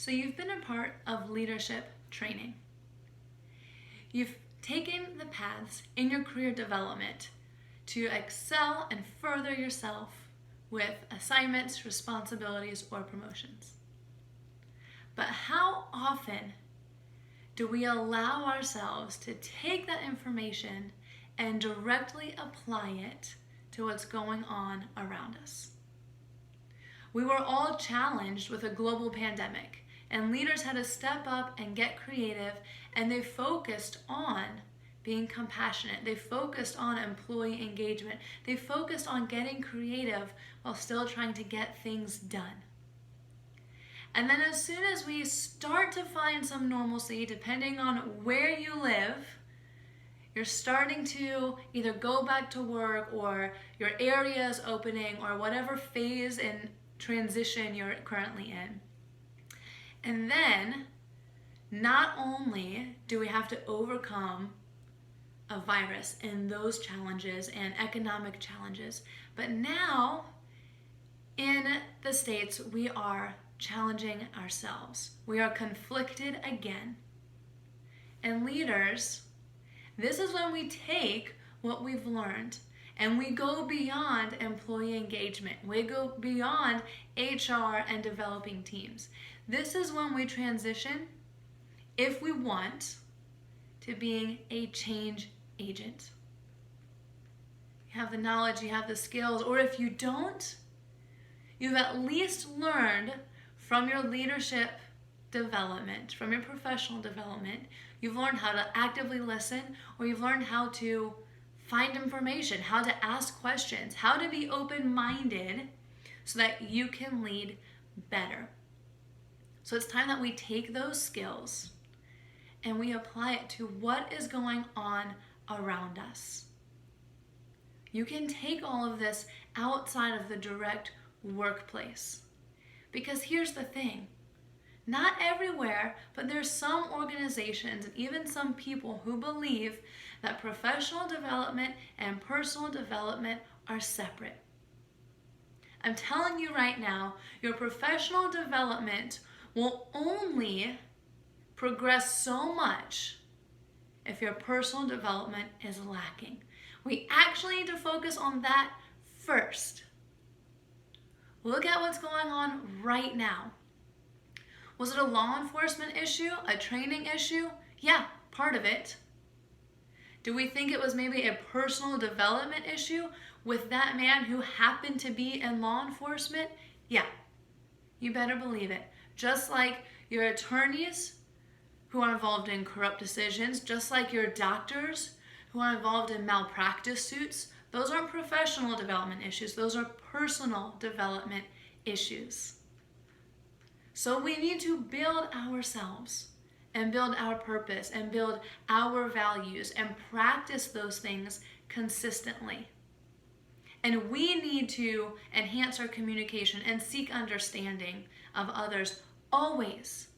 So you've been a part of leadership training. You've taken the paths in your career development to excel and further yourself with assignments, responsibilities, or promotions. But how often do we allow ourselves to take that information and directly apply it to what's going on around us? We were all challenged with a global pandemic, and leaders had to step up and get creative, and they focused on being compassionate. They focused on employee engagement. They focused on getting creative while still trying to get things done. And then as soon as we start to find some normalcy, depending on where you live, you're starting to either go back to work or your area is opening or whatever phase in transition you're currently in. And then, not only do we have to overcome a virus and those challenges and economic challenges, but now in the States we are challenging ourselves. We are conflicted again. And leaders, this is when we take what we've learned and we go beyond employee engagement. We go beyond HR and developing teams. This is when we transition, if we want, to being a change agent. You have the knowledge, you have the skills, or if you don't, you've at least learned from your leadership development, from your professional development, you've learned how to actively listen, or you've learned how to find information, how to ask questions, how to be open-minded so that you can lead better. So it's time that we take those skills and we apply it to what is going on around us. You can take all of this outside of the direct workplace. Because here's the thing, not everywhere, but there's some organizations and even some people who believe that professional development and personal development are separate. I'm telling you right now, your professional development will only progress so much if your personal development is lacking. We actually need to focus on that first. Look at what's going on right now. Was it a law enforcement issue? A training issue? Yeah, part of it. Do we think it was maybe a personal development issue with that man who happened to be in law enforcement? Yeah, you better believe it. Just like your attorneys who are involved in corrupt decisions, just like your doctors who are involved in malpractice suits, those aren't professional development issues, those are personal development issues. So we need to build ourselves and build our purpose and build our values and practice those things consistently. And we need to enhance our communication and seek understanding of others always,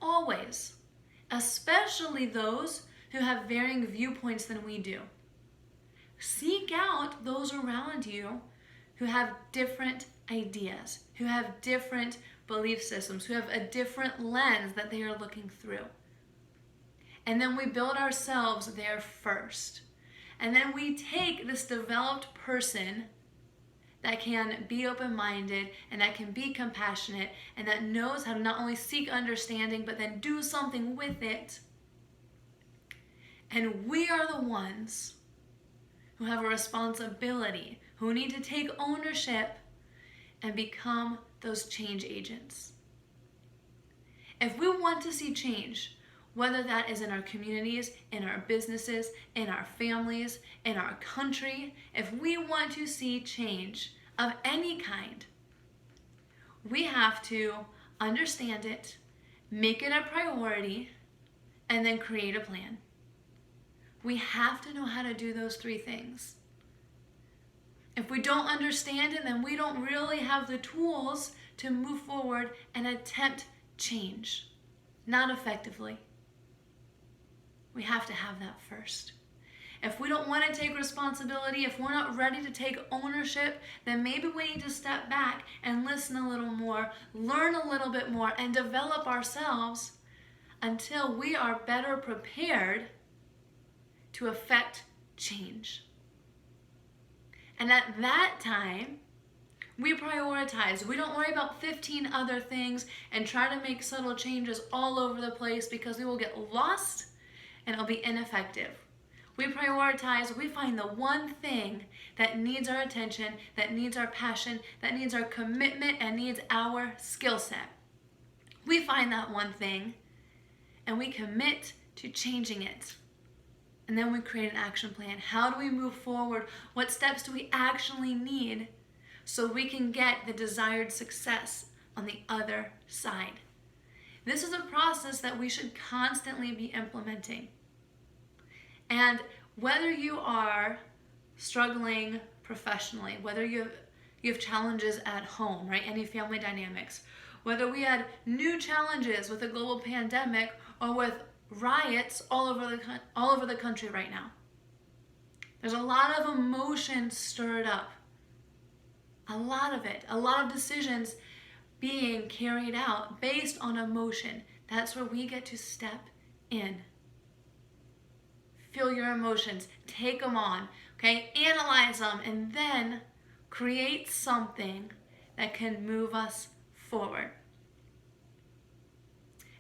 always, especially those who have varying viewpoints than we do. Seek out those around you who have different ideas, who have different belief systems, who have a different lens that they are looking through. And then we build ourselves there first. And then we take this developed person that can be open-minded and that can be compassionate and that knows how to not only seek understanding but then do something with it. And we are the ones who have a responsibility, who need to take ownership and become those change agents. If we want to see change, whether that is in our communities, in our businesses, in our families, in our country, if we want to see change of any kind, we have to understand it, make it a priority, and then create a plan. We have to know how to do those three things. If we don't understand it, then we don't really have the tools to move forward and attempt change, not effectively. We have to have that first. If we don't want to take responsibility, if we're not ready to take ownership, then maybe we need to step back and listen a little more, learn a little bit more, and develop ourselves until we are better prepared to affect change. And at that time, we prioritize. We don't worry about 15 other things and try to make subtle changes all over the place, because we will get lost and it'll be ineffective. We prioritize, we find the one thing that needs our attention, that needs our passion, that needs our commitment, and needs our skill set. We find that one thing and we commit to changing it. And then we create an action plan. How do we move forward? What steps do we actually need so we can get the desired success on the other side? This is a process that we should constantly be implementing. And whether you are struggling professionally, whether you have challenges at home, right? Any family dynamics, whether we had new challenges with a global pandemic or with riots all over the country right now. There's a lot of emotion stirred up. A lot of it. A lot of decisions being carried out based on emotion. That's where we get to step in. Feel your emotions, take them on, okay? Analyze them, and then create something that can move us forward.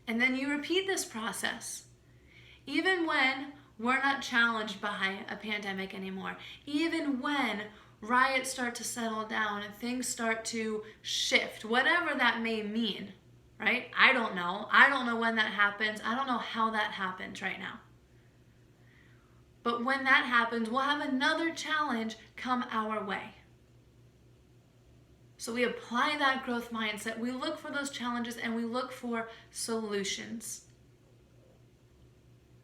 And then you repeat this process. Even when we're not challenged by a pandemic anymore, even when riots start to settle down and things start to shift, whatever that may mean, right? I don't know. I don't know when that happens. I don't know how that happens right now. But when that happens, we'll have another challenge come our way. So we apply that growth mindset. We look for those challenges and we look for solutions.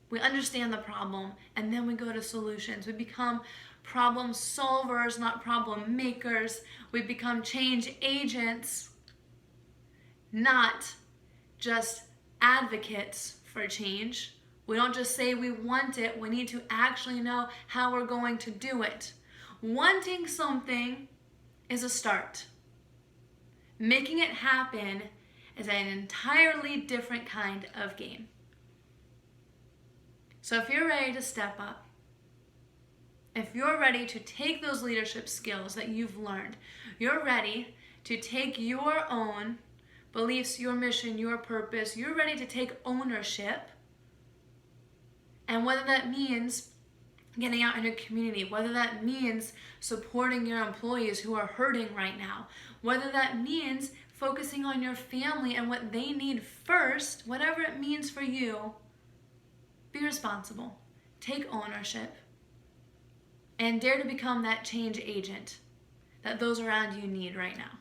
We understand the problem and then we go to solutions. We become problem solvers, not problem makers. We become change agents, not just advocates for change. We don't just say we want it, we need to actually know how we're going to do it. Wanting something is a start. Making it happen is an entirely different kind of game. So if you're ready to step up, if you're ready to take those leadership skills that you've learned, you're ready to take your own beliefs, your mission, your purpose, you're ready to take ownership. And whether that means getting out in your community, whether that means supporting your employees who are hurting right now, whether that means focusing on your family and what they need first, whatever it means for you, be responsible, take ownership, and dare to become that change agent that those around you need right now.